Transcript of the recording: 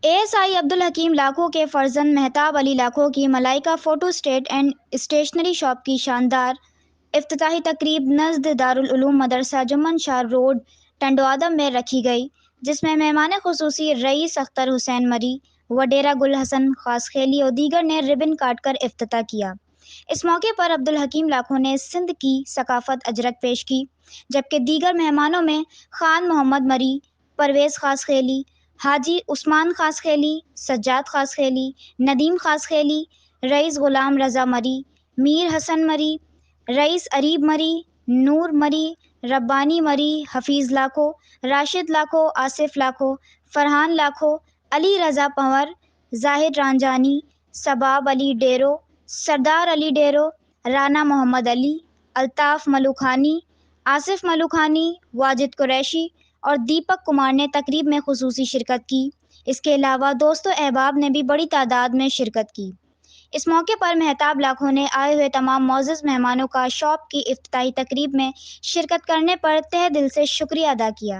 ASI Abdul Hakim لاکھو کے فرزند مہتاب علی لاکھو کی ملائکہ photo state and stationery shop کی شاندار افتتاحی تقریب نزد دارالعلوم مدرسہ جمن شاہ روڈ ٹنڈوادم میں رکھی گئی، جس میں مہمان خصوصی رئیس اختر حسین مری، وڈیرہ گل حسن خاصخیلی اور دیگر نے ربن کاٹ کر افتتاح کیا۔ اس موقع پر عبدالحکیم لاکھو نے سندھ کی ثقافت اجرک پیش کی، جبکہ دیگر مہمانوں میں خان محمد مری، پرویز خاصخیلی، حاجی عثمان خاصخیلی، سجاد خاصخیلی، ندیم خاصخیلی، رئیس غلام رضا مری، میر حسن مری، رئیس اریب مری، نور مری، ربانی مری، حفیظ لاکھو، راشد لاکھو، آصف لاکھو، فرحان لاکھو، علی رضا پنور، زاہد رانجانی، صباب علی ڈیرو، سردار علی ڈیرو، رانا محمد علی، الطاف ملوکھانی، آصف ملوکھانی، واجد قریشی اور دیپک کمار نے تقریب میں خصوصی شرکت کی۔ اس کے علاوہ دوست و احباب نے بھی بڑی تعداد میں شرکت کی۔ اس موقع پر مہتاب لاکھو نے آئے ہوئے تمام معزز مہمانوں کا شاپ کی افتتاحی تقریب میں شرکت کرنے پر تہہ دل سے شکریہ ادا کیا۔